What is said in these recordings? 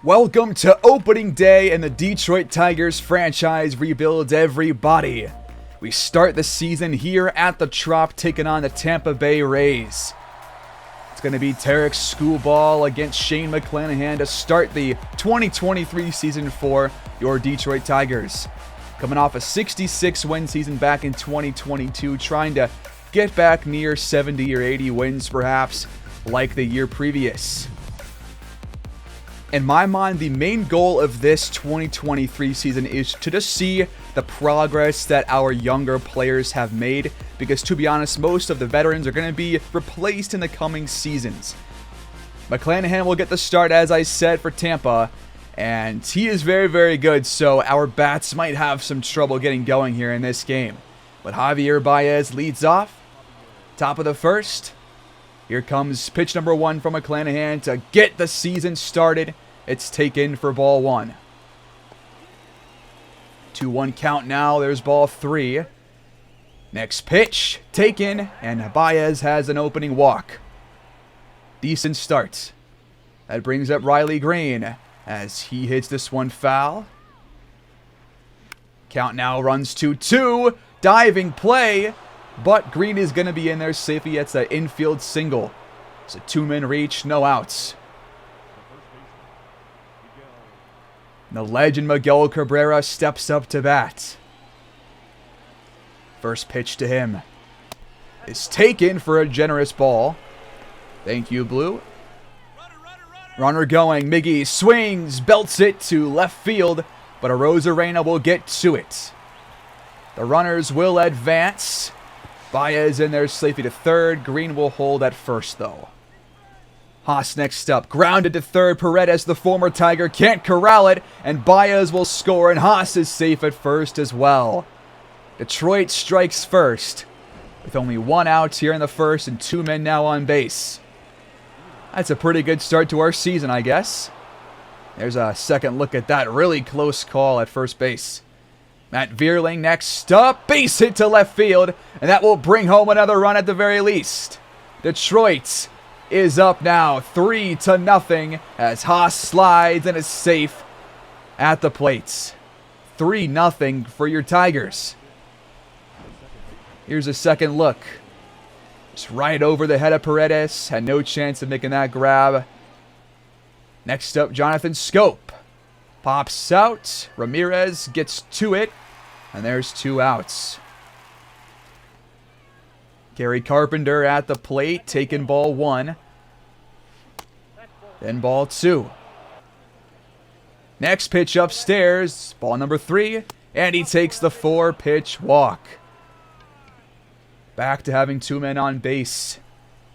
Welcome to opening day and the Detroit Tigers franchise rebuilds, everybody. We start the season here at the Trop taking on the Tampa Bay Rays. It's going to be Tarek Schoolball against Shane McClanahan to start the 2023 season for your Detroit Tigers. Coming off a 66-win season back in 2022, trying to get back near 70 or 80 wins perhaps like the year previous. In my mind, the main goal of this 2023 season is to just see the progress that our younger players have made, because to be honest, most of the veterans are going to be replaced in the coming seasons. McClanahan will get the start, as I said, for Tampa, and he is very, very good, so our bats might have some trouble getting going here in this game. But Javier Baez leads off, top of the first. Here comes pitch number 1 from McClanahan to get the season started. It's taken for ball 1. 2-1 count now. There's ball 3. Next pitch taken, and Baez has an opening walk. Decent start. That brings up Riley Green as he hits this one foul. Count now runs 2-2. Diving play, but Green is going to be in there safely. It's an infield single. It's a 2-man reach, no outs. The legend Miguel Cabrera steps up to bat. First pitch to him is taken for a generous ball. Thank you, Blue. Runner going. Miggy swings, belts it to left field, but Arozarena will get to it. The runners will advance. Baez in there safely to third. Green will hold at first, though. Haas next up, grounded to third. Paredes, the former Tiger, can't corral it, and Baez will score, and Haas is safe at first as well. Detroit strikes first, with only 1 out here in the first and 2 men now on base. That's a pretty good start to our season, I guess. There's a second look at that really close call at first base. Matt Vierling next up, base hit to left field, and that will bring home another run at the very least. Detroit is up now 3-0 as Haas slides and is safe at the plates. 3-0 for your Tigers. Here's a second look. Just right over the head of Paredes. Had no chance of making that grab. Next up, Jonathan Scope. Pops out. Ramirez gets to it. And there's 2 outs. Gary Carpenter at the plate, taking ball 1. Then ball 2. Next pitch upstairs, ball number 3, and he takes the 4-pitch walk. Back to having 2 men on base.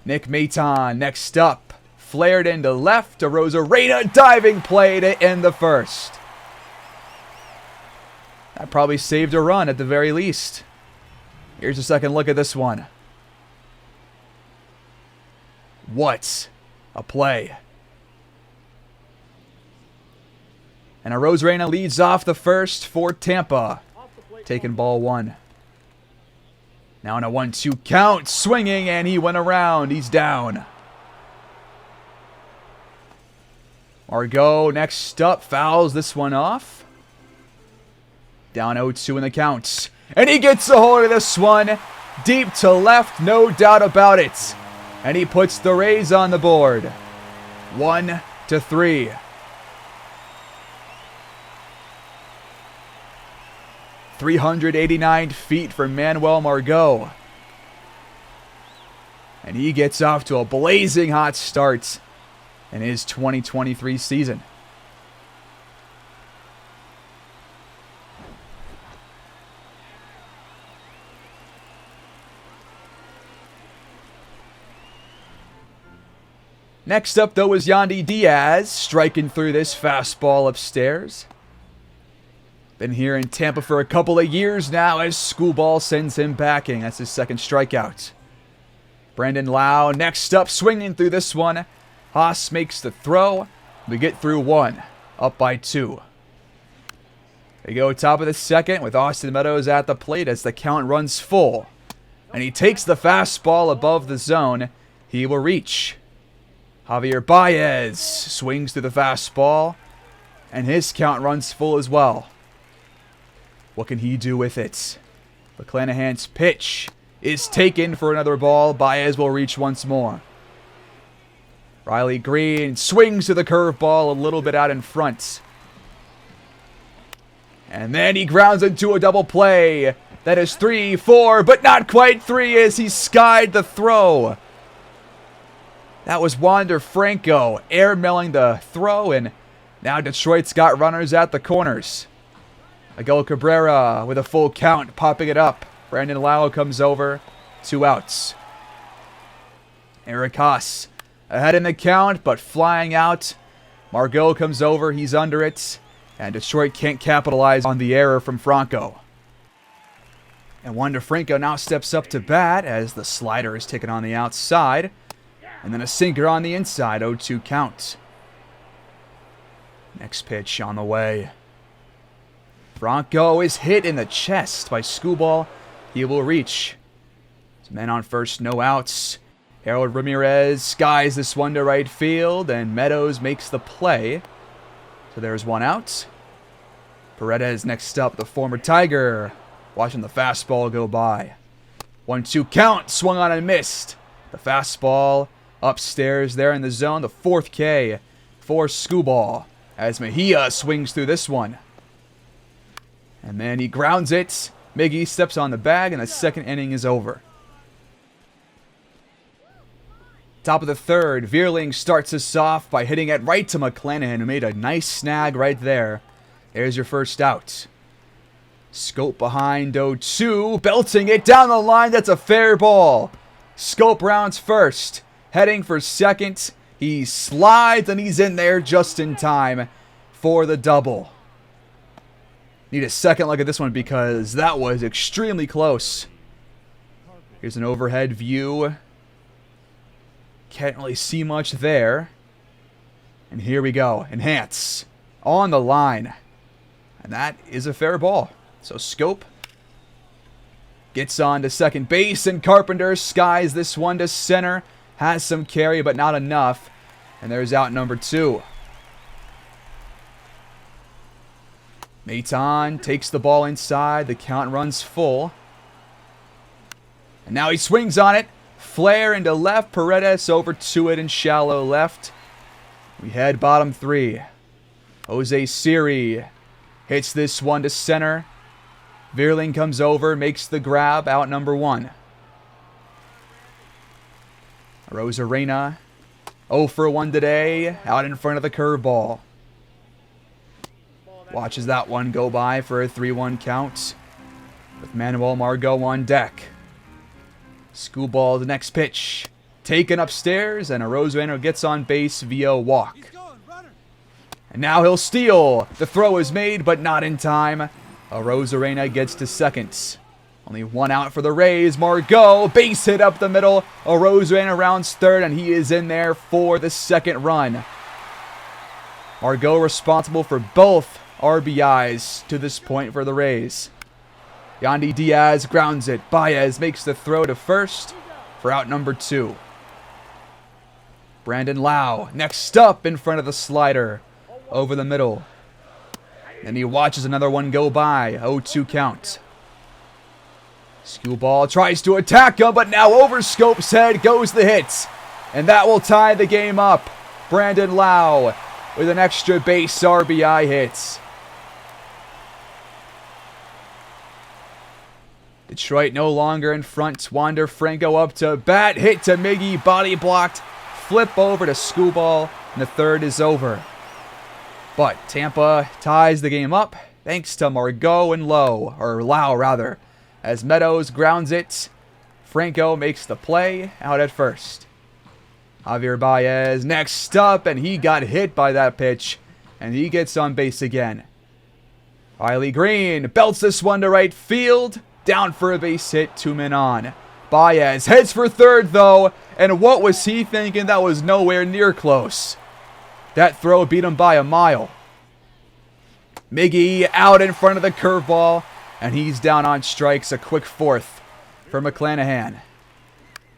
Nick Maton next up, flared into left. Arozarena diving play to end the first. That probably saved a run at the very least. Here's a second look at this one. What a play. And Arozarena leads off the first for Tampa, taking ball 1. Now in a 1-2 count, swinging, and he went around. He's down. Margot next up, fouls this one off. Down 0-2 in the count. And he gets a hold of this one. Deep to left, no doubt about it. And he puts the Rays on the board. 1-3. .389 feet for Manuel Margot. And he gets off to a blazing hot start in his 2023 season. Next up, though, is Yandy Diaz, striking through this fastball upstairs. Been here in Tampa for a couple of years now as Schoolball sends him packing. That's his second strikeout. Brandon Lau next up, swinging through this one. Haas makes the throw. We get through 1, up by 2. They go top of the second with Austin Meadows at the plate as the count runs full. And he takes the fastball above the zone. He will reach. Javier Baez swings to the fastball. And his count runs full as well. What can he do with it? McClanahan's pitch is taken for another ball. Baez will reach once more. Riley Green swings to the curveball a little bit out in front. And then he grounds into a double play. That is 3, 4, but not quite 3 as he skied the throw. That was Wander Franco airmailing the throw, and now Detroit's got runners at the corners. Miguel Cabrera with a full count, popping it up. Brandon Lau comes over, 2 outs. Eric Haas ahead in the count, but flying out. Margot comes over, he's under it. And Detroit can't capitalize on the error from Franco. And Wander Franco now steps up to bat as the slider is taken on the outside. And then a sinker on the inside, 0-2 count. Next pitch on the way. Franco is hit in the chest by Skubal. He will reach. His men on first, no outs. Harold Ramirez skies this one to right field, and Meadows makes the play. So there's 1 out. Paredes next up, the former Tiger, watching the fastball go by. 1-2 count, swung on and missed. The fastball upstairs there in the zone, the 4th K for Skubal as Mejia swings through this one. And then he grounds it. Miggy steps on the bag, and the 2nd inning is over. Top of the 3rd, Vierling starts us off by hitting it right to McClanahan, who made a nice snag right there. There's your first out. Scope behind 0-2, belting it down the line. That's a fair ball. Scope rounds first, heading for second. He slides, and he's in there just in time for the double. Need a second look at this one because that was extremely close. Here's an overhead view. Can't really see much there. And here we go. Enhance. On the line. And that is a fair ball. So Scope gets on to second base, and Carpenter skies this one to center. Has some carry, but not enough. And there's out number 2. Maton takes the ball inside. The count runs full. And now he swings on it. Flare into left. Paredes over to it in shallow left. We head bottom 3. Jose Siri hits this one to center. Vierling comes over, makes the grab, out number 1. Rosarena 0 for 1 today, out in front of the curveball. Watches that one go by for a 3-1 count with Manuel Margot on deck. Skubal, the next pitch. Taken upstairs, and Rosarena gets on base via walk. And now he'll steal. The throw is made, but not in time. Rosarena gets to second. Only 1 out for the Rays. Margot, base hit up the middle. Rosarena rounds third, and he is in there for the 2nd run. Margot responsible for both RBIs to this point for the Rays. Yandy Diaz grounds it. Baez makes the throw to first for out number 2. Brandon Lau next up in front of the slider over the middle. And he watches another one go by. 0-2 count. Skubal tries to attack him, but now over Scope's head goes the hit. And that will tie the game up. Brandon Lau with an extra base RBI hit. Detroit no longer in front. Wander Franco up to bat. Hit to Miggy. Body blocked. Flip over to Skubal. And the 3rd is over. But Tampa ties the game up thanks to Margot and Lau rather. As Meadows grounds it. Franco makes the play out at first. Javier Baez next up, and he got hit by that pitch. And he gets on base again. Riley Green belts this one to right field. Down for a base hit, 2 men on. Baez heads for third, though. And what was he thinking? That was nowhere near close. That throw beat him by a mile. Miggy out in front of the curveball. And he's down on strikes. A quick 4th for McClanahan.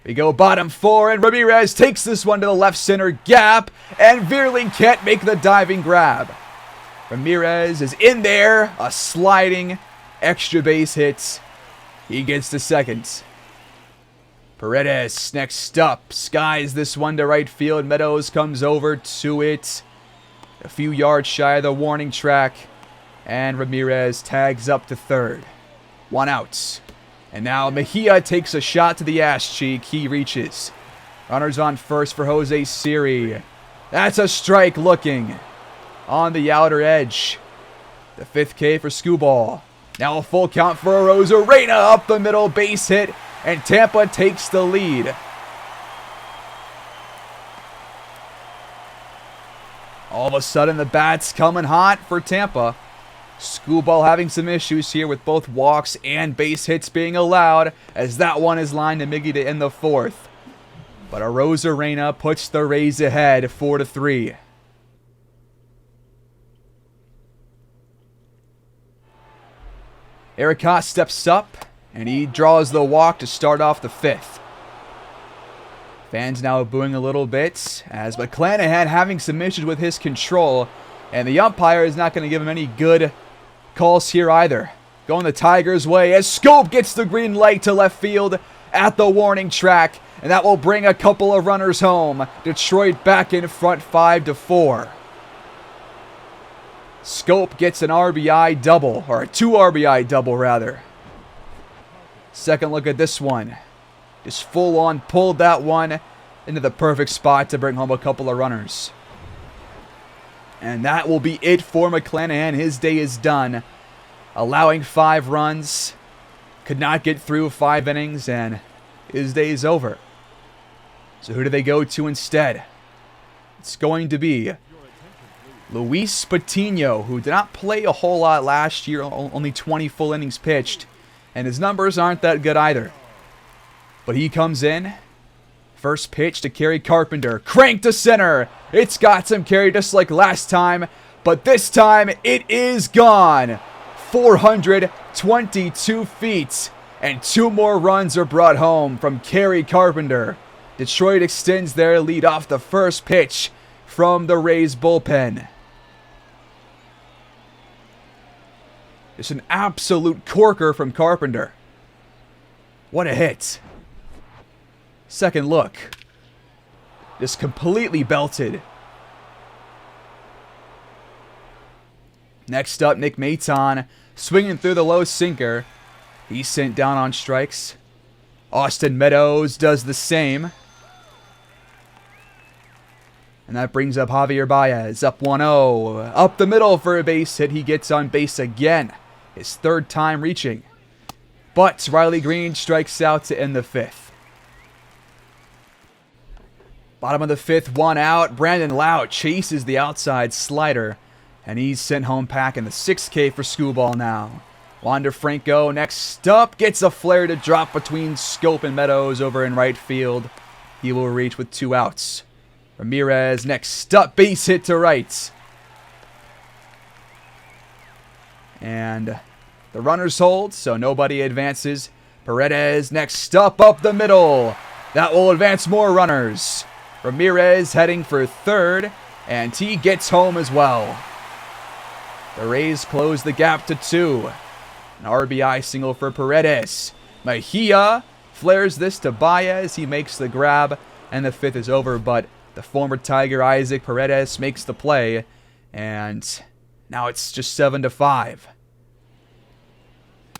We go bottom 4, and Ramirez takes this one to the left center gap. And Vierling can't make the diving grab. Ramirez is in there. A sliding extra base hit. He gets to second. Paredes next up. Skies this one to right field. Meadows comes over to it. A few yards shy of the warning track. And Ramirez tags up to third. 1 out. And now Mejia takes a shot to the ass cheek. He reaches. Runners on first for Jose Siri. That's a strike looking on the outer edge. The 5th K for Skubal. Now a full count for Arozarena up the middle, base hit, and Tampa takes the lead. All of a sudden the bat's coming hot for Tampa. Skubal having some issues here with both walks and base hits being allowed, as that one is lined to Miggy to end the 4th. But Arozarena puts the Rays ahead 4-3. Eric Haas steps up, and he draws the walk to start off the 5th. Fans now booing a little bit, as McClanahan having some issues with his control, and the umpire is not going to give him any good calls here either. Going the Tigers' way as Scope gets the green light to left field at the warning track, and that will bring a couple of runners home. Detroit back in front 5-4. Scope gets an RBI double, or a 2 RBI double rather. Second look at this one. Just full on pulled that one into the perfect spot to bring home a couple of runners. And that will be it for McClanahan. His day is done. Allowing 5 runs. Could not get through 5 innings, and his day is over. So who do they go to instead? It's going to be Luis Patino, who did not play a whole lot last year, only 20 full innings pitched, and his numbers aren't that good either. But he comes in, first pitch to Kerry Carpenter, crank to center. It's got some carry just like last time, but this time it is gone. 422 feet, and 2 more runs are brought home from Kerry Carpenter. Detroit extends their lead off the first pitch from the Rays bullpen. It's an absolute corker from Carpenter. What a hit. Second look. Just completely belted. Next up, Nick Maton swinging through the low sinker. He's sent down on strikes. Austin Meadows does the same. And that brings up Javier Baez, up 1-0. Up the middle for a base hit. He gets on base again. His 3rd time reaching. But Riley Green strikes out to end the 5th. Bottom of the 5th, 1 out. Brandon Lau chases the outside slider. And he's sent home packing. The 6th K for Skubal now. Wander Franco next up. Gets a flare to drop between Scope and Meadows over in right field. He will reach with 2 outs. Ramirez next up. Base hit to right. And the runners hold, so nobody advances. Paredes next up the middle. That will advance more runners. Ramirez heading for 3rd, and he gets home as well. The Rays close the gap to 2. An RBI single for Paredes. Mejia flares this to Baez. He makes the grab, and the 5th is over, but the former Tiger Isaac Paredes makes the play, and now it's just 7-5.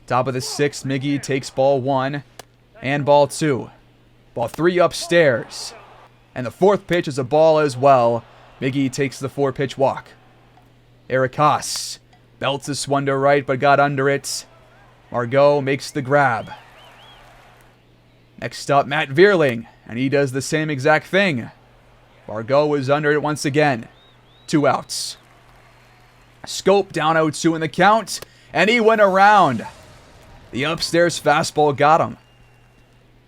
Top of the 6th, Miggy takes ball 1 and ball 2. Ball 3 upstairs. And the 4th pitch is a ball as well. Miggy takes the 4-pitch walk. Eric Haas belts this one to right but got under it. Margot makes the grab. Next up, Matt Vierling, and he does the same exact thing. Margot was under it once again. 2 outs. Scope down 0-2 in the count, and he went around. The upstairs fastball got him.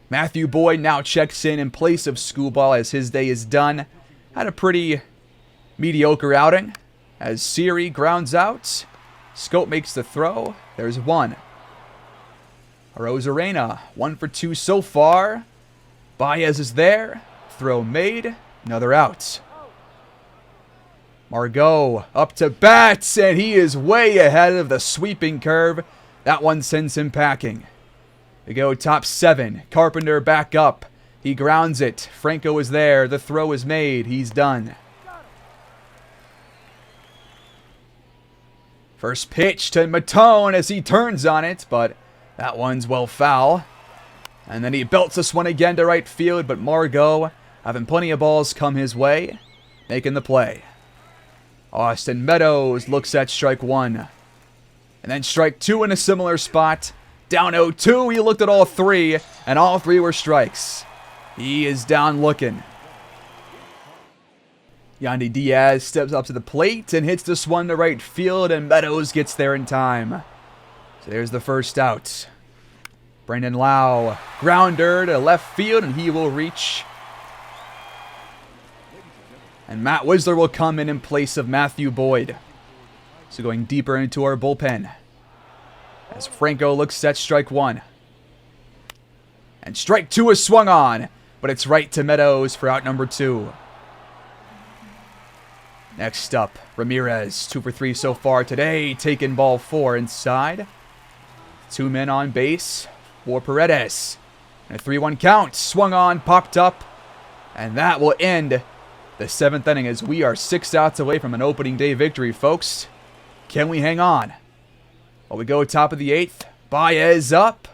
Matthew Boyd now checks in place of Skubal as his day is done. Had a pretty mediocre outing as Siri grounds out. Scope makes the throw. There's 1. Arozarena, 1 for 2 so far. Baez is there. Throw made. Another out. Margot up to bat, and he is way ahead of the sweeping curve. That one sends him packing. We go top 7. Carpenter back up. He grounds it. Franco is there. The throw is made. He's done. First pitch to Matone as he turns on it, but that one's well foul. And then he belts this one again to right field, but Margot, having plenty of balls come his way, making the play. Austin Meadows looks at strike 1. And then strike 2 in a similar spot. Down 0-2, he looked at all 3, and all 3 were strikes. He is down looking. Yandy Diaz steps up to the plate and hits this one to right field, and Meadows gets there in time. So there's the first out. Brandon Lau, grounder to left field, and he will reach. And Matt Wisler will come in place of Matthew Boyd. So going deeper into our bullpen. As Franco looks at strike 1. And strike 2 is swung on, but it's right to Meadows for out number 2. Next up, Ramirez, 2 for 3 so far today, taking ball 4 inside. 2 men on base for Paredes. And a 3-1 count, swung on, popped up, and that will end the 7th inning as we are 6 outs away from an opening day victory, folks. Can we hang on? Well, we go top of the 8th. Baez up.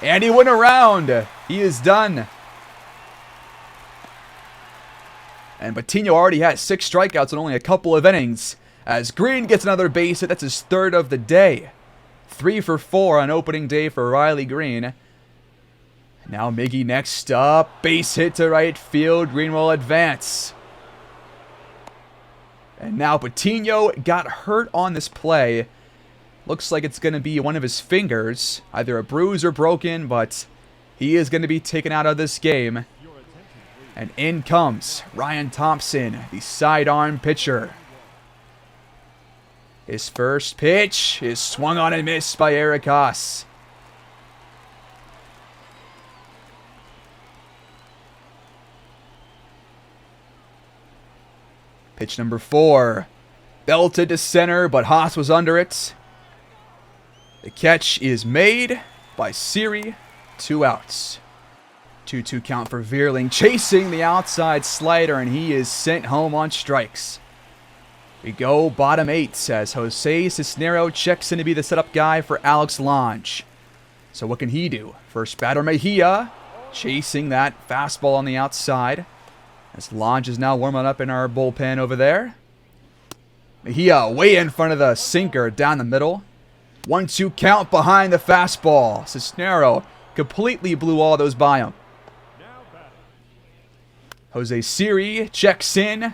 And he went around. He is done. And Patino already has 6 strikeouts in only a couple of innings. As Green gets another base hit. That's his 3rd of the day. 3 for 4 on opening day for Riley Green. Now Miggy next up. Base hit to right field. Green will advance. And now Patino got hurt on this play. Looks like it's going to be one of his fingers. Either a bruise or broken, but he is going to be taken out of this game. And in comes Ryan Thompson, the sidearm pitcher. His first pitch is swung on and missed by Eric Haas. Pitch number 4. Belted to center, but Haas was under it. The catch is made by Siri. 2 outs. 2-2 count for Veerling, chasing the outside slider, and he is sent home on strikes. We go bottom 8 as Jose Cisnero checks in to be the setup guy for Alex Lange. So what can he do? First batter Mejia, chasing that fastball on the outside. As Lange is now warming up in our bullpen over there. Mejia way in front of the sinker down the middle. 1-2 count behind the fastball. Cisnero completely blew all those by him. Jose Siri checks in.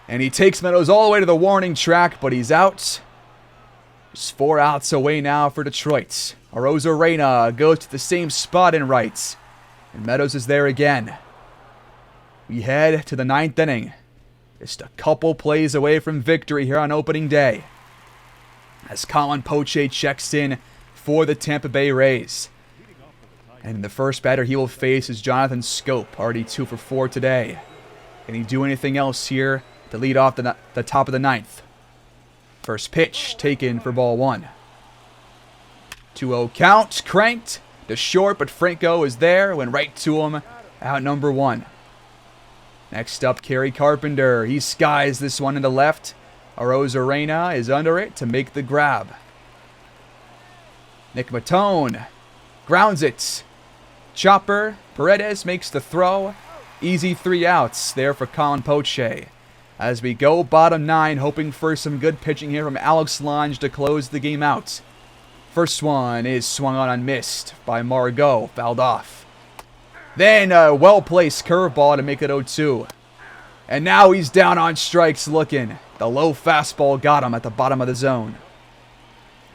And he takes Meadows all the way to the warning track, but he's out. Just 4 outs away now for Detroit. Arozarena goes to the same spot and right. And Meadows is there again. We head to the 9th inning. Just a couple plays away from victory here on opening day. As Colin Poche checks in for the Tampa Bay Rays. And the first batter he will face is Jonathan Scope, already 2 for 4 today. Can he do anything else here to lead off the top of the 9th? First pitch taken for ball 1. 2-0 count, cranked to short, but Franco is there, went right to him, out number 1. Next up, Kerry Carpenter. He skies this one into left. Arozarena is under it to make the grab. Nick Matone grounds it. Chopper. Paredes makes the throw. Easy 3 outs there for Colin Poche. As we go bottom 9, hoping for some good pitching here from Alex Lange to close the game out. First one is swung on and missed by Margot. Fouled off. Then a well-placed curveball to make it 0-2. And now he's down on strikes looking. The low fastball got him at the bottom of the zone.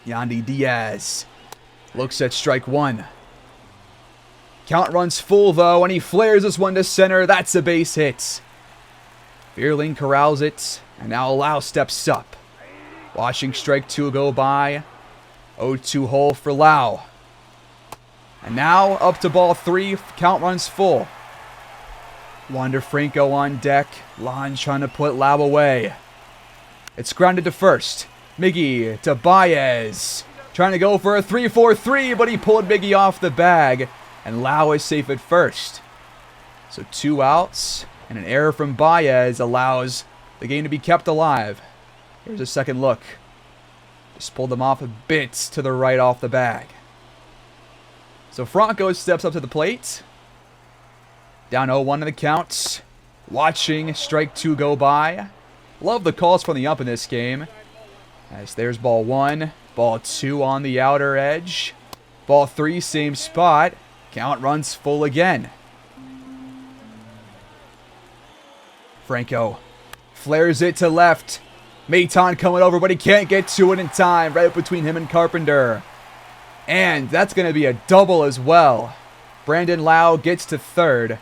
Yandy Diaz looks at strike 1. Count runs full though, and he flares this one to center. That's a base hit. Veerling corrals it, and now Lau steps up. Watching strike 2 go by. 0-2 hole for Lau. And now up to ball 3. Count runs full. Wander Franco on deck. Lon trying to put Lau away. It's grounded to first. Miggy to Baez. Trying to go for a 3-4-3, but he pulled Miggy off the bag. And Lau is safe at first. So 2 outs. And an error from Baez allows the game to be kept alive. Here's a second look. Just pulled them off a bit to the right off the bag. So Franco steps up to the plate. Down 0-1 in the count. Watching strike 2 go by. Love the calls from the ump in this game. As there's ball 1. Ball 2 on the outer edge. Ball 3, same spot. Count runs full again. Franco flares it to left. Maton coming over, but he can't get to it in time. Right between him and Carpenter. And that's going to be a double as well. Brandon Lau gets to third,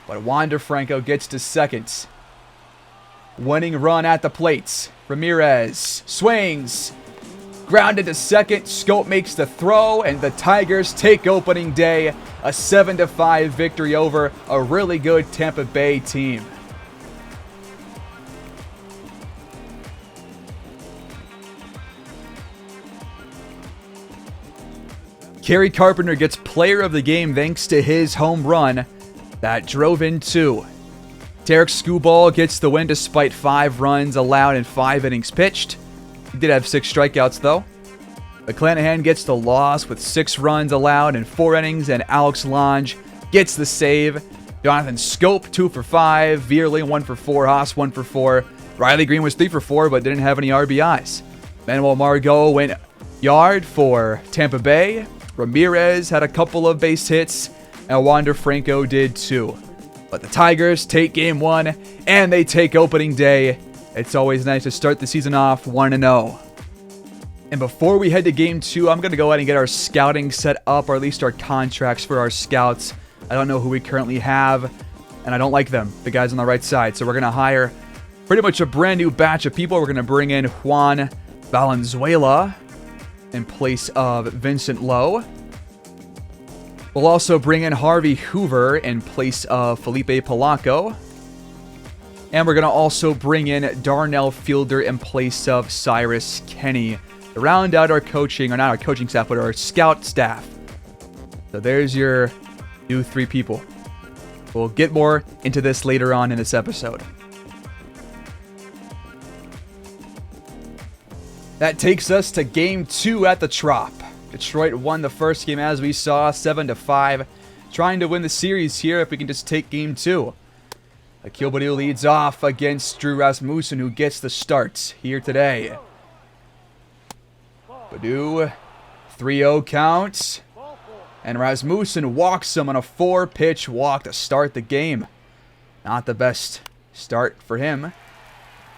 but Wander Franco gets to second. Winning run at the plate. Ramirez swings. Grounded to second. Scope makes the throw, and the Tigers take opening day. A 7-5 victory over a really good Tampa Bay team. Kerry Carpenter gets player of the game thanks to his home run that drove in 2. Derek Skubal gets the win despite 5 runs allowed in 5 innings pitched. He did have 6 strikeouts though. McClanahan gets the loss with 6 runs allowed in 4 innings, and Alex Lange gets the save. Jonathan Scope 2 for 5, Veerley 1 for 4, Haas 1 for 4. Riley Green was 3 for 4 but didn't have any RBIs. Manuel Margot went yard for Tampa Bay. Ramirez had a couple of base hits, and Wander Franco did too. But the Tigers take game 1, and they take opening day. It's always nice to start the season off 1-0. And before we head to game 2, I'm going to go ahead and get our scouting set up, or at least our contracts for our scouts. I don't know who we currently have, and I don't like them, the guys on the right side. So we're going to hire pretty much a brand new batch of people. We're going to bring in Juan Valenzuela in place of Vincent Lowe. We'll also bring in Harvey Hoover in place of Felipe Polanco. And we're going to also bring in Darnell Fielder in place of Cyrus Kenny to round out our coaching, or not our coaching staff, but our scout staff. So there's your new 3 people. We'll get more into this later on in this episode. That takes us to game 2 at the Trop. Detroit won the first game, as we saw, 7-5. Trying to win the series here if we can just take game 2. Akil Baddoo leads off against Drew Rasmussen, who gets the start here today. Baddoo, 3-0 count. And Rasmussen walks him on a 4-pitch walk to start the game. Not the best start for him.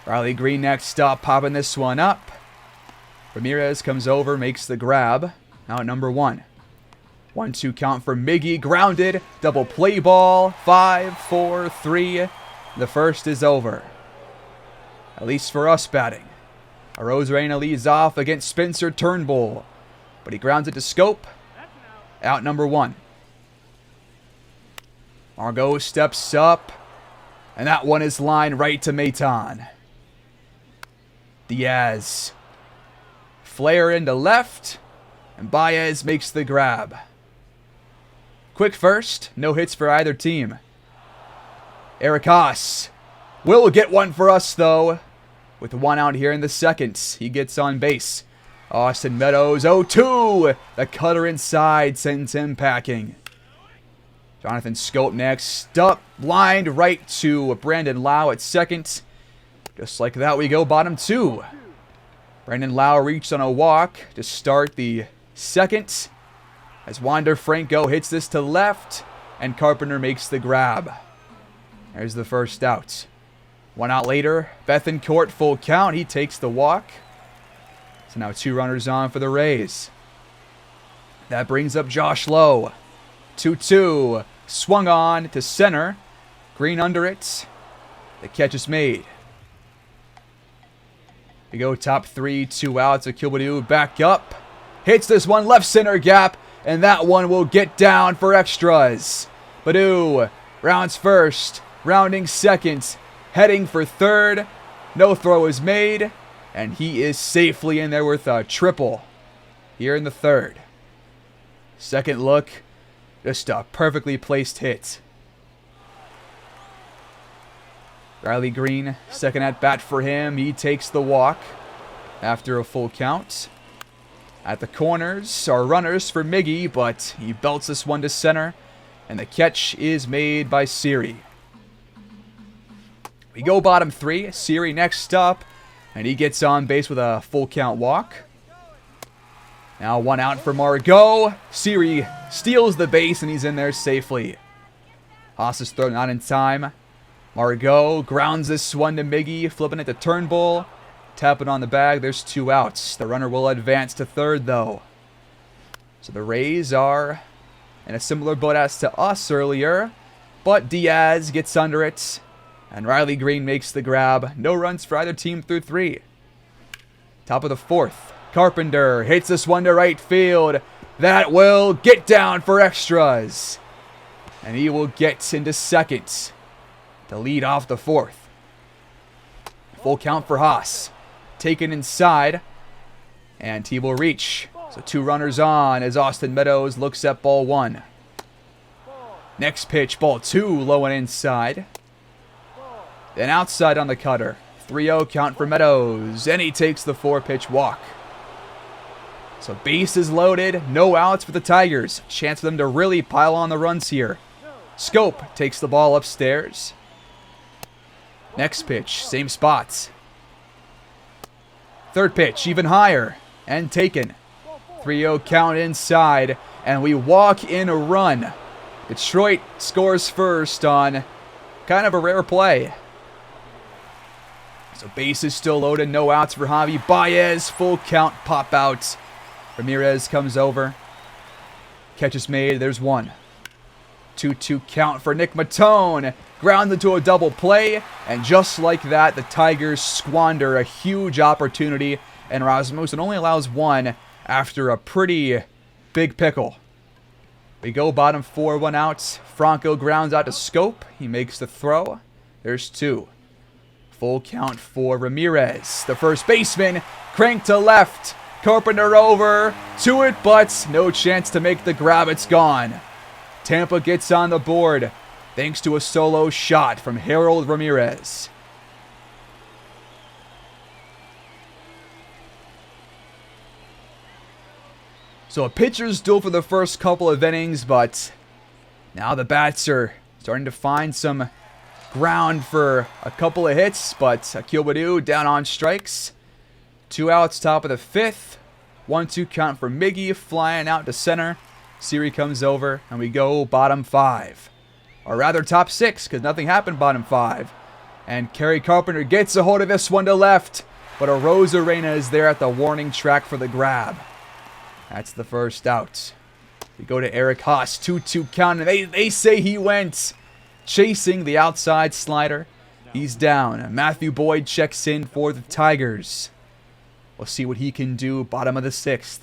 Riley Green next up, popping this one up. Ramirez comes over, makes the grab. Now at number 1. 1-2 count for Miggy. Grounded. Double play ball. 5-4-3. The first is over. At least for us batting. Arozarena leads off against Spencer Turnbull. But he grounds it to Scope. Out number 1. Margot steps up. And that one is lined right to Maton. Diaz. Flare into left, and Baez makes the grab. Quick first, no hits for either team. Eric Haas will get one for us, though, with 1 out here in the second. He gets on base. Austin Meadows, 0-2. The cutter inside sends him packing. Jonathan Scope next up, lined right to Brandon Lau at second. Just like that, we go bottom 2. Brandon Lau reached on a walk to start the second, as Wander Franco hits this to left, and Carpenter makes the grab. There's the first out. 1 out later, Bethancourt full count. He takes the walk. So now 2 runners on for the Rays. That brings up Josh Lowe. 2-2. Swung on to center. Green under it. The catch is made. We go top 3, 2 outs. Akil Baddoo back up. Hits this one left center gap. And that one will get down for extras. Baddoo rounds first. rounding second, heading for third. No throw is made, and he is safely in there with a triple here in the third. Second look, just a perfectly placed hit. Riley Green, second at bat for him. He takes the walk after a full count. At the corners are runners for Miggy, but he belts this one to center, and the catch is made by Siri. We go bottom three. Siri next up, and he gets on base with a full count walk. Now one out for Margot. Siri steals the base, and he's in there safely. Haas's throw not in time. Margot grounds this one to Miggy, flipping it to Turnbull. Tapping on the bag, there's 2 outs. The runner will advance to third, though. So the Rays are in a similar boat as to us earlier, but Diaz gets under it, and Riley Green makes the grab. No runs for either team through 3. Top of the fourth. Carpenter hits this one to right field. That will get down for extras. And he will get into second to lead off the fourth. Full count for Haas. Taken inside. And he will reach. So 2 runners on as Austin Meadows looks at ball 1. Next pitch, ball 2, low and inside. Then outside on the cutter. 3-0 count for Meadows. And he takes the 4-pitch walk. So base is loaded. No outs for the Tigers. Chance for them to really pile on the runs here. Scope takes the ball upstairs. Next pitch, same spots. Third pitch, even higher. And taken. 3-0 count inside. And we walk in a run. Detroit scores first on kind of a rare play. So base is still loaded. No outs for Javi Baez. Full count pop out. Ramirez comes over. Catch is made. There's 1. 2-2 count for Nick Matone. Grounded to a double play. And just like that, the Tigers squander a huge opportunity. And Rasmussen only allows 1 after a pretty big pickle. We go bottom 4, 1 out. Franco grounds out to Scope. He makes the throw. There's 2. Full count for Ramirez. The first baseman cranked to left. Carpenter over to it, but no chance to make the grab. It's gone. Tampa gets on the board thanks to a solo shot from Harold Ramirez. So a pitcher's duel for the first couple of innings, but now the bats are starting to find some ground for a couple of hits, but Akil Baddoo down on strikes. 2 outs, top of the 5th. 1-2 count for Miggy, flying out to center. Siri comes over, and we go bottom 5. Or rather, top 6, because nothing happened bottom 5. And Kerry Carpenter gets a hold of this one to left, but Arozarena is there at the warning track for the grab. That's the first out. We go to Eric Haas, 2-2 count, and they say he went chasing the outside slider. He's down. Matthew Boyd checks in for the Tigers. We'll see what he can do bottom of the 6th.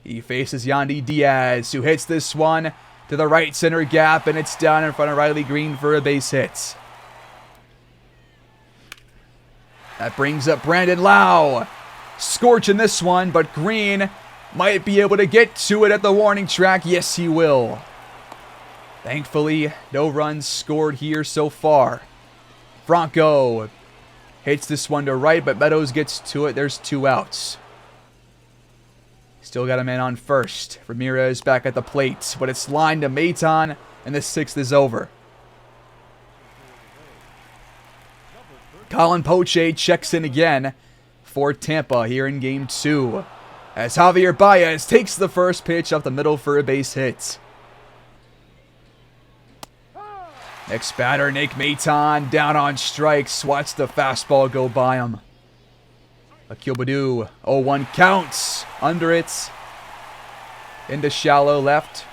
He faces Yandy Diaz, who hits this one to the right center gap, and it's down in front of Riley Green for a base hit. That brings up Brandon Lau. Scorching this one, but Green might be able to get to it at the warning track. Yes, he will. Thankfully, no runs scored here so far. Franco hits this one to right, but Meadows gets to it. There's 2 outs. Still got a man on first. Ramirez back at the plate, but it's lined to Maton, and the 6th is over. Colin Poche checks in again for Tampa here in Game 2. As Javier Baez takes the first pitch up the middle for a base hit. Next batter, Nick Maton, down on strikes. Watch the fastball go by him. Akil Baddoo, 0-1 counts. Under it. Into shallow left.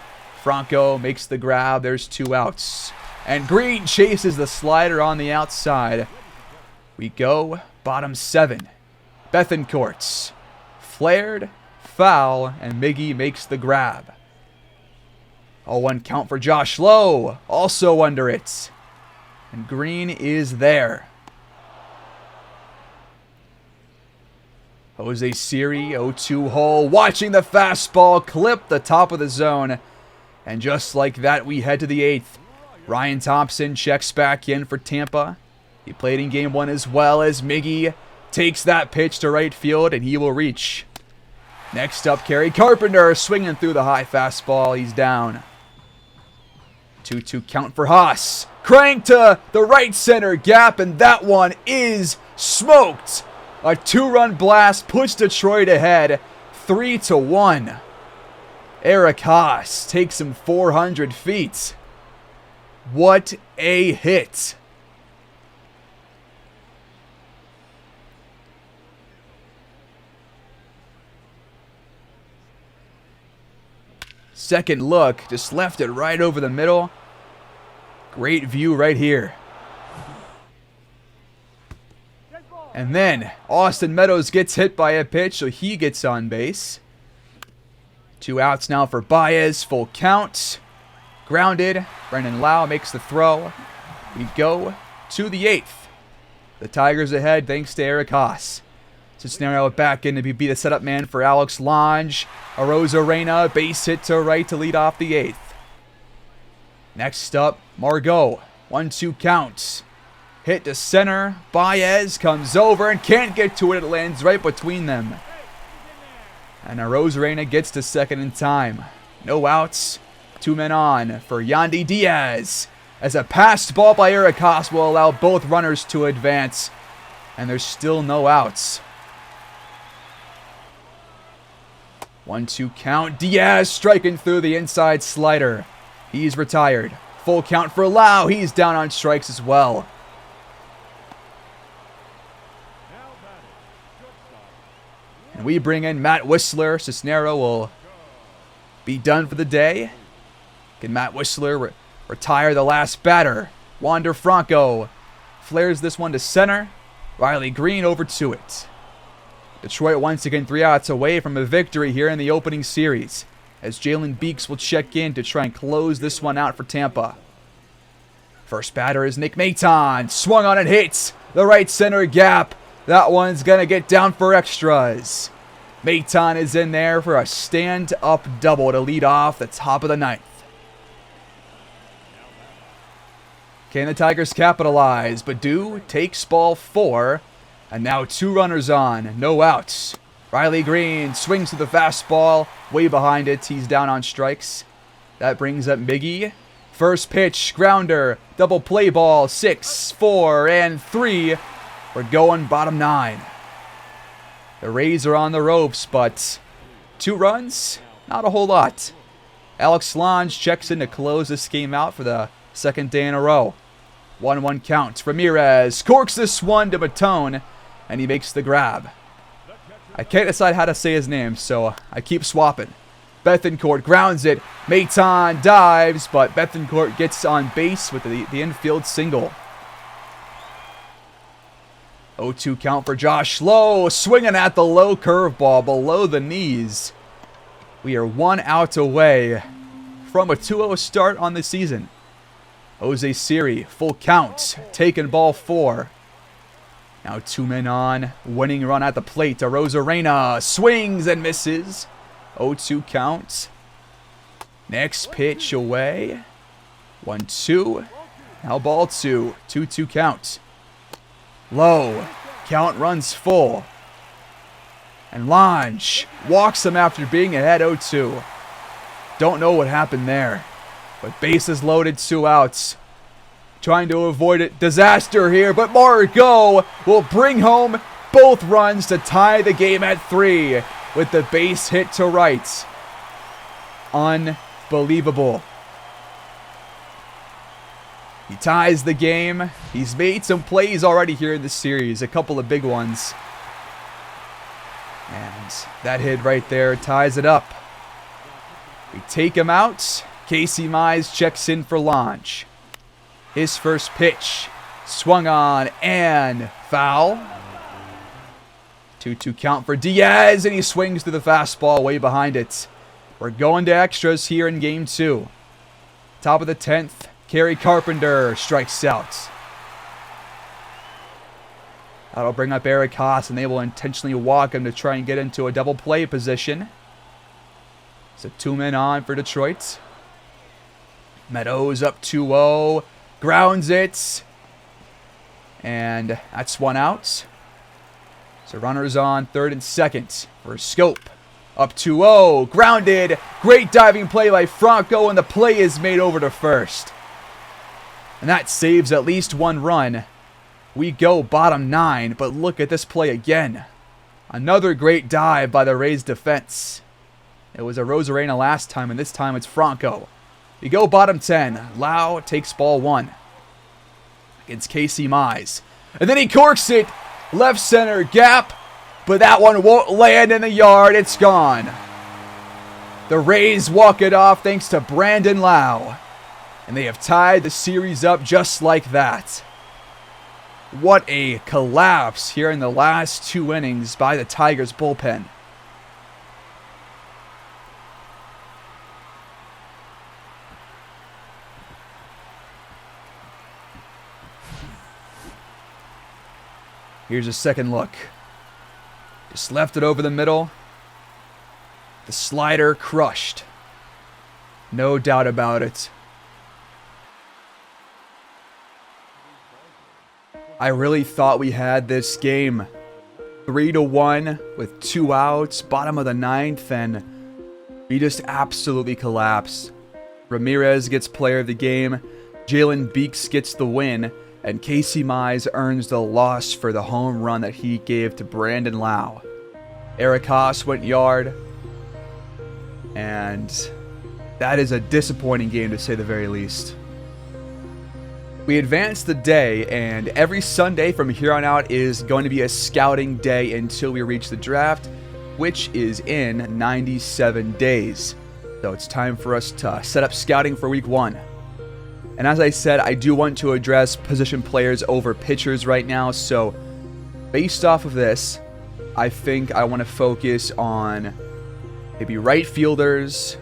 Franco makes the grab. There's 2 outs. And Green chases the slider on the outside. We go bottom 7. Bethencourt's flared, foul, and Miggy makes the grab. 0-1 count for Josh Lowe, also under it. And Green is there. Jose Siri, 0-2 hole, watching the fastball clip the top of the zone. And just like that, we head to the 8th. Ryan Thompson checks back in for Tampa. He played in game 1 as well as Miggy takes that pitch to right field, and he will reach. Next up, Kerry Carpenter swinging through the high fastball. He's down. 2-2 count for Haas. Crank to the right center gap, and that one is smoked. A 2-run blast puts Detroit ahead 3-1. Eric Haas takes him 400 feet. What a hit. Second look, just left it right over the middle. Great view right here. And then Austin Meadows gets hit by a pitch, so he gets on base. 2 outs now for Baez, full count. Grounded, Brendan Lau makes the throw. We go to the 8th. The Tigers ahead thanks to Eric Haas. Cisnero back in to be the setup man for Alex Lange. Arozarena, base hit to right to lead off the 8th. Next up, Margot. 1-2 counts. Hit to center. Baez comes over and can't get to it. It lands right between them. And Arozarena gets to second in time. No outs. 2 men on for Yandy Diaz. As a passed ball by Eric Haas will allow both runners to advance. And there's still no outs. 1-2 count. Diaz striking through the inside slider. He's retired. Full count for Lau. He's down on strikes as well. And we bring in Matt Whistler. Cisnero will be done for the day. Can Matt Whistler retire the last batter? Wander Franco flares this one to center. Riley Green over to it. Detroit once again 3 outs away from a victory here in the opening series, as Jalen Beeks will check in to try and close this one out for Tampa. First batter is Nick Maton. Swung on and hits the right center gap. That one's going to get down for extras. Maton is in there for a stand-up double to lead off the top of the 9th. Can the Tigers capitalize? Badu takes ball 4. And now 2 runners on, no outs. Riley Green swings to the fastball, way behind it. He's down on strikes. That brings up Miggy. First pitch, grounder, double play ball, 6, 4, and 3. We're going bottom 9. The Rays are on the ropes, but 2 runs, not a whole lot. Alex Lange checks in to close this game out for the 2nd day in a row. 1-1 count. Ramirez corks this one to Matone, and he makes the grab. I can't decide how to say his name, so I keep swapping. Bethancourt grounds it. Maton dives, but Bethancourt gets on base with the infield single. 0-2 count for Josh Lowe, swinging at the low curveball below the knees. We are 1 out away from a 2-0 start on the season. Jose Siri, full count, taking ball 4. Now 2 men on, winning run at the plate. Arozarena swings and misses. 0-2 count. Next pitch away. 1-2. Now ball 2. 2-2 count. Low. Count runs full. And Lange walks him after being ahead 0-2. Don't know what happened there. But bases loaded, 2 outs. Trying to avoid it. Disaster here, but Margot will bring home both runs to tie the game at 3 with the base hit to right. Unbelievable. He ties the game. He's made some plays already here in this series, a couple of big ones. And that hit right there ties it up. We take him out. Casey Mize checks in for Lange. His first pitch, swung on and foul. 2-2 count for Diaz, and he swings to the fastball way behind it. We're going to extras here in game 2. Top of the 10th, Kerry Carpenter strikes out. That'll bring up Eric Haas, and they will intentionally walk him to try and get into a double play position. It's a 2-man on for Detroit. Meadows up 2-0. Grounds it. And that's 1 out. So runners on third and second for Scope. Up 2-0. Grounded. Great diving play by Franco, and the play is made over to first. And that saves at least 1 run. We go bottom 9, but look at this play again. Another great dive by the Rays defense. It was a Rosarena last time, and this time it's Franco. We go bottom 10. Lau takes ball 1 against Casey Mize. And then he corks it. Left center gap. But that one won't land in the yard. It's gone. The Rays walk it off thanks to Brandon Lau. And they have tied the series up just like that. What a collapse here in the last 2 innings by the Tigers bullpen. Here's a second look. Just left it over the middle. The slider crushed. No doubt about it. I really thought we had this game 3-1 with 2 outs, bottom of the 9th, and we just absolutely collapsed. Ramirez gets player of the game. Jalen Beeks gets the win. And Casey Mize earns the loss for the home run that he gave to Brandon Lau. Eric Haas went yard. And that is a disappointing game to say the very least. We advance the day, and every Sunday from here on out is going to be a scouting day until we reach the draft, which is in 97 days. So it's time for us to set up scouting for week 1. And as I said, I do want to address position players over pitchers right now. So based off of this, I think I want to focus on maybe right fielders,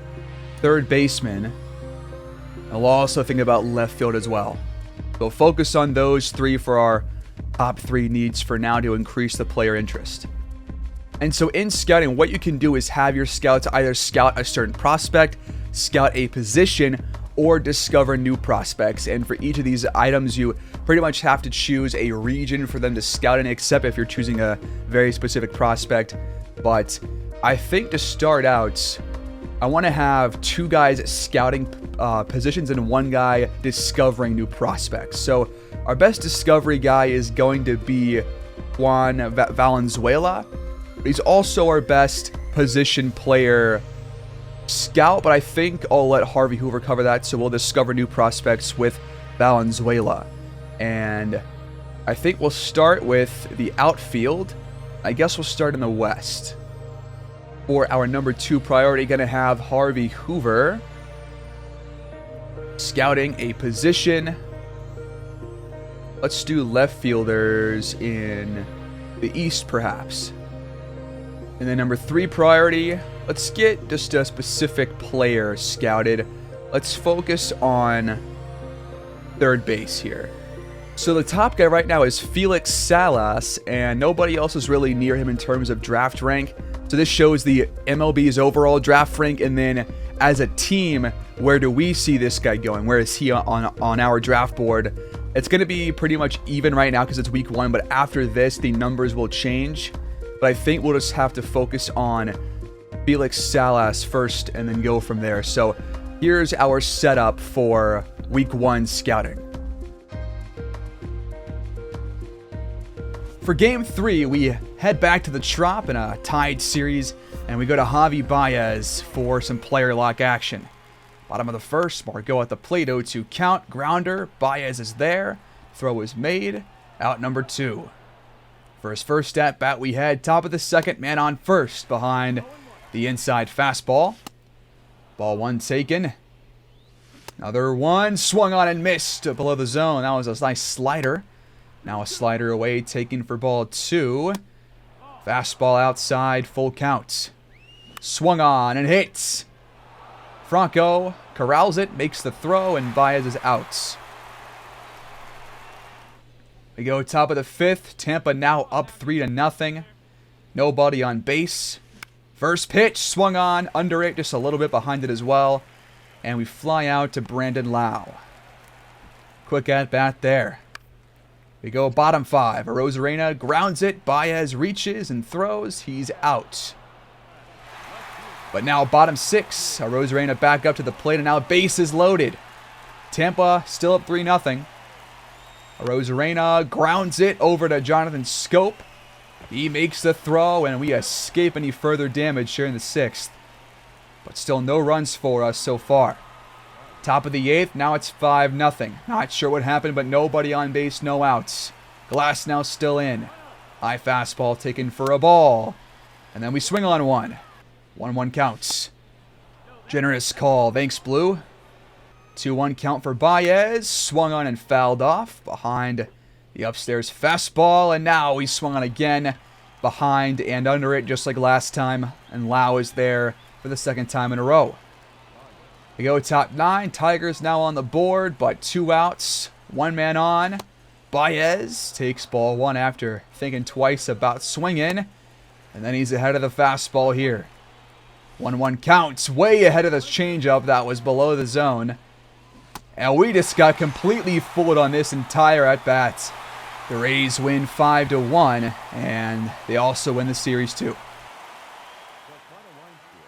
third baseman. And we'll also think about left field as well. We'll focus on those 3 for our top 3 needs for now to increase the player interest. And so in scouting, what you can do is have your scouts either scout a certain prospect, scout a position, or discover new prospects. And for each of these items, you pretty much have to choose a region for them to scout in, except if you're choosing a very specific prospect. But I think to start out, I want to have 2 guys scouting positions and 1 guy discovering new prospects. So our best discovery guy is going to be Juan Valenzuela. He's also our best position player scout, but I think I'll let Harvey Hoover cover that, so we'll discover new prospects with Valenzuela. And I think we'll start with the outfield. I guess we'll start in the West. For our number 2 priority, going to have Harvey Hoover scouting a position. Let's do left fielders in the East, perhaps. And then number 3 priority, let's get just a specific player scouted. Let's focus on third base here. So the top guy right now is Felix Salas, and nobody else is really near him in terms of draft rank. So this shows the MLB's overall draft rank, and then as a team, where do we see this guy going? Where is he on our draft board? It's going to be pretty much even right now because it's week 1, but after this, the numbers will change. But I think we'll just have to focus on Felix Salas first and then go from there. So here's our setup for week 1 scouting. For game 3, we head back to the Trop in a tied series, and we go to Javi Baez for some player lock action. Bottom of the first, Margot at the plate, 0-2 count, grounder, Baez is there, throw is made, out number 2. For his first at bat, we head top of the second, man on first behind the inside fastball. Ball 1 taken. Another one swung on and missed below the zone. That was a nice slider. Now a slider away, taken for ball 2. Fastball outside, full count. Swung on and hits. Franco corrals it, makes the throw, and Baez is out. We go top of the 5th. Tampa now up 3-0. Nobody on base. First pitch swung on, under it, just a little bit behind it as well. And we fly out to Brandon Lau. Quick at bat there. We go bottom 5. Arozarena grounds it. Baez reaches and throws. He's out. But now bottom 6. Arozarena back up to the plate and now base is loaded. Tampa still up 3-0. Arozarena grounds it over to Jonathan Scope. He makes the throw and we escape any further damage here in the 6th. But still no runs for us so far. Top of the 8th, now it's 5-0. Not sure what happened, but nobody on base, no outs. Glass now still in. High fastball taken for a ball. And then we swing on one. 1-1 counts. Generous call. Thanks, Blue. 2-1 count for Baez. Swung on and fouled off behind the upstairs fastball. And now we swung on again behind and under it just like last time. And Lau is there for the 2nd time in a row. We go top 9. Tigers now on the board, but 2 outs. 1 man on. Baez takes ball 1 after thinking twice about swinging. And then he's ahead of the fastball here. 1-1 counts. Way ahead of this changeup that was below the zone. And we just got completely fooled on this entire at-bat. The Rays win 5-1, and they also win the series too.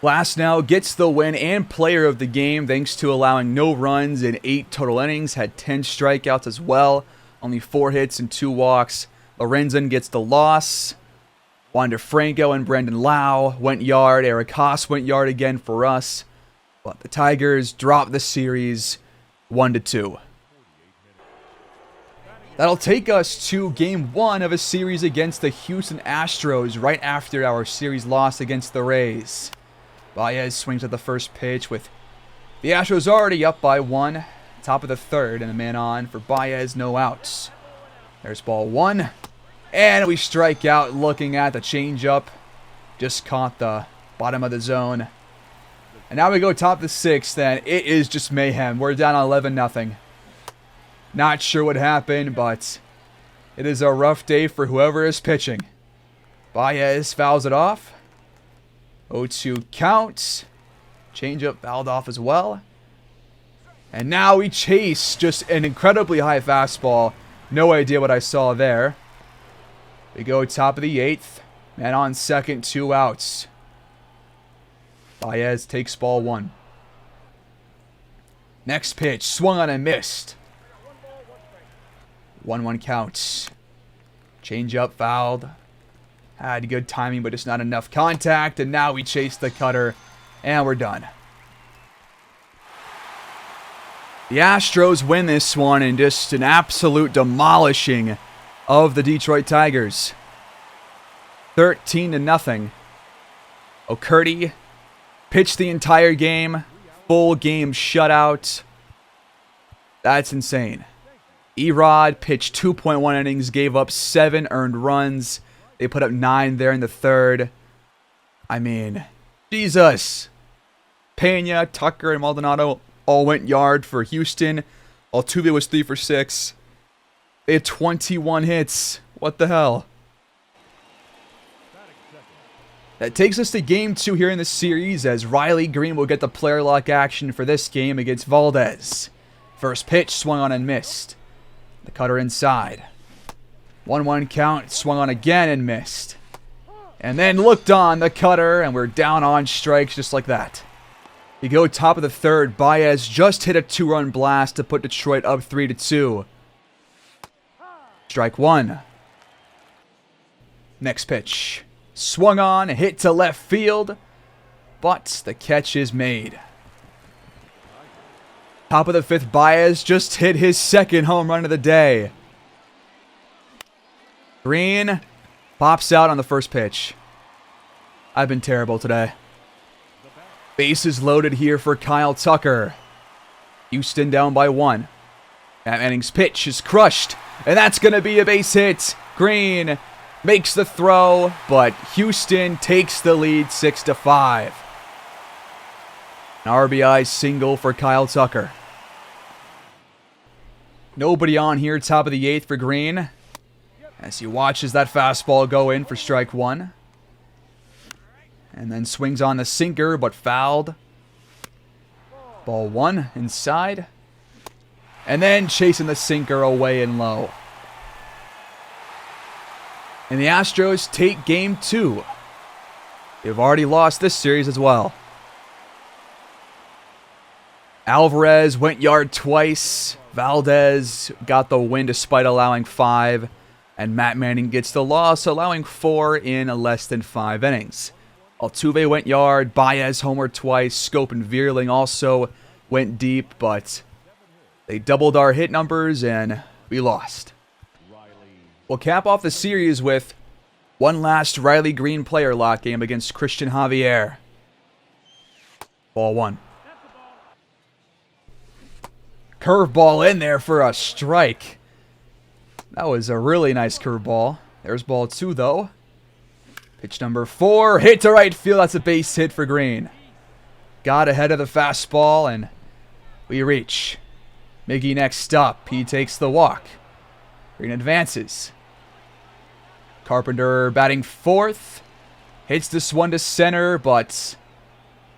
Glass now gets the win and player of the game thanks to allowing no runs in 8 total innings. Had 10 strikeouts as well. Only 4 hits and 2 walks. Lorenzen gets the loss. Wander Franco and Brandon Lau went yard. Eric Haas went yard again for us. But the Tigers dropped the series 1-2. That'll take us to Game 1 of a series against the Houston Astros right after our series loss against the Rays. Baez swings at the first pitch with the Astros already up by 1. Top of the 3rd and the man on for Baez, no outs. There's ball 1. And we strike out looking at the changeup. Just caught the bottom of the zone. And now we go top of the 6th and it is just mayhem. We're down 11-0. Not sure what happened, but it is a rough day for whoever is pitching. Baez fouls it off. 0-2 count. Changeup fouled off as well. And now we chase just an incredibly high fastball. No idea what I saw there. We go top of the 8th. Man on 2nd, 2 outs. Baez takes ball 1. Next pitch, swung on and missed. 1-1 count. Changeup fouled. Had good timing, but just not enough contact. And now we chase the cutter, and we're done. The Astros win this one in just an absolute demolishing of the Detroit Tigers. 13-0. O'Curdy pitched the entire game. Full game shutout. That's insane. Erod pitched 2.1 innings, gave up 7 earned runs. They put up 9 there in the 3rd. I mean, Jesus. Pena, Tucker, and Maldonado all went yard for Houston. Altuve was 3 for 6. They had 21 hits. What the hell? That takes us to Game 2 here in the series as Riley Green will get the player lock action for this game against Valdez. First pitch swung on and missed. The cutter inside. 1-1 count, swung on again and missed. And then looked on the cutter, and we're down on strikes just like that. We go top of the 3rd. Baez just hit a 2-run blast to put Detroit up 3-2. Strike 1. Next pitch. Swung on, hit to left field, but the catch is made. Top of the 5th, Baez just hit his 2nd home run of the day. Green pops out on the first pitch. I've been terrible today. Bases loaded here for Kyle Tucker. Houston down by 1. Matt Manning's pitch is crushed, and that's going to be a base hit. Green makes the throw, but Houston takes the lead 6-5. An RBI single for Kyle Tucker. Nobody on here, top of the 8th for Green. as he watches that fastball go in for strike one. And then swings on the sinker, but fouled. Ball one, inside. And then chasing the sinker away and low. And the Astros take game 2. They've already lost this series as well. Alvarez went yard twice. Valdez got the win despite allowing 5. And Matt Manning gets the loss, allowing 4 in less than 5 innings. Altuve went yard. Baez homered twice. Scope and Vierling also went deep, but they doubled our hit numbers and we lost. We'll cap off the series with one last Riley Green player lock game against Christian Javier. Ball one. Curveball in there for a strike. That was a really nice curveball. There's ball 2 though. Pitch number 4, hit to right field. That's a base hit for Green. Got ahead of the fastball and we reach. Miggy next up. He takes the walk. Green advances. Carpenter batting 4th. Hits this one to center, but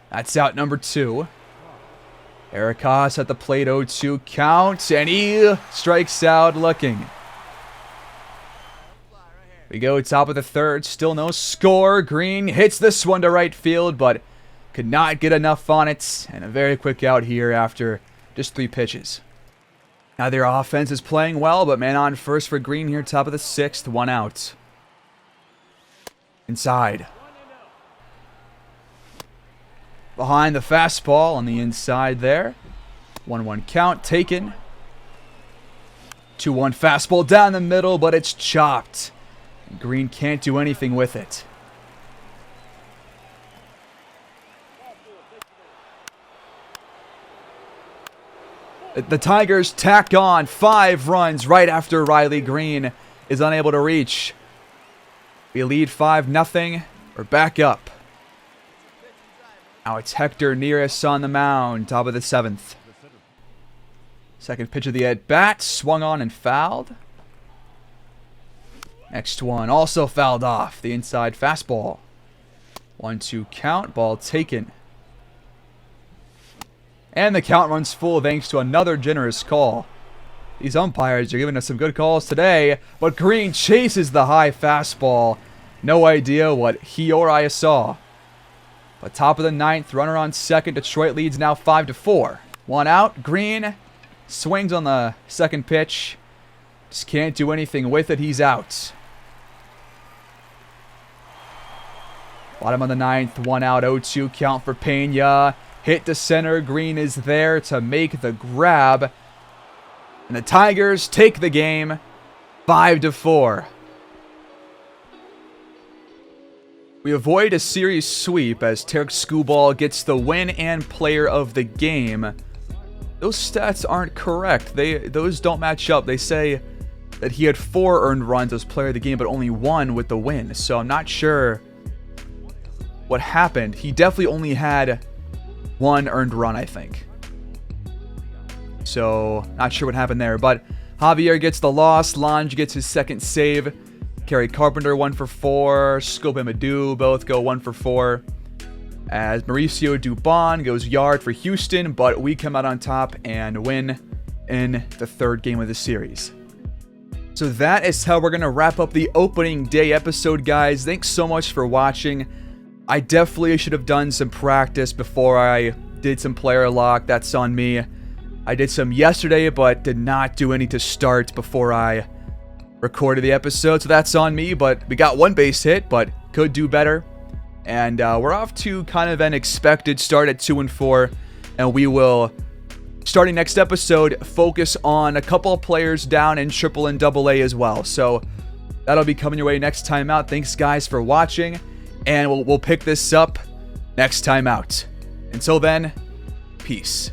that's out number 2. Eric Haas at the plate, 0-2 count, and he strikes out looking. We go top of the 3rd, still no score. Green hits this one to right field, but could not get enough on it, and a very quick out here after just 3 pitches. Now their offense is playing well, but man on first for Green here, top of the 6th, 1 out. Inside. Behind the fastball on the inside there. 1-1 count taken. 2-1 fastball down the middle, but it's chopped. Green can't do anything with it. The Tigers tack on 5 runs right after Riley Green is unable to reach. We lead 5-0. We're back up. Now it's Hector Neris on the mound, top of the 7th. Second pitch of the at-bat, swung on and fouled. Next one, also fouled off, the inside fastball. 1-2 count, ball taken. And the count runs full thanks to another generous call. These umpires are giving us some good calls today, but Green chases the high fastball. No idea what he or I saw. But top of the 9th, runner on second. Detroit leads now 5-4. 1 out. Green swings on the second pitch. Just can't do anything with it. He's out. Bottom of the 9th, 1 out. 0-2 count for Pena. Hit to center. Green is there to make the grab. And the Tigers take the game 5-4. We avoid a series sweep as Tarek Skubal gets the win and player of the game. Those stats aren't correct. Those don't match up. They say that he had 4 earned runs as player of the game, but only 1 with the win. So I'm not sure what happened. He definitely only had 1 earned run, I think. So not sure what happened there. But Javier gets the loss. Lange gets his second save. Kerry Carpenter 1 for 4. Scope and Madu both go 1 for 4. As Mauricio Dubon goes yard for Houston, but we come out on top and win in the 3rd game of the series. So that is how we're going to wrap up the opening day episode, guys. Thanks so much for watching. I definitely should have done some practice before I did some player lock. That's on me. I did some yesterday, but did not do any to start before I recorded the episode, so that's on me. But we got 1 base hit, but could do better. And we're off to kind of an expected start at 2-4, and we will, starting next episode, focus on a couple of players down in Triple and Double A as well. So that'll be coming your way next time out. Thanks, guys, for watching, and we'll pick this up next time out. Until then, peace.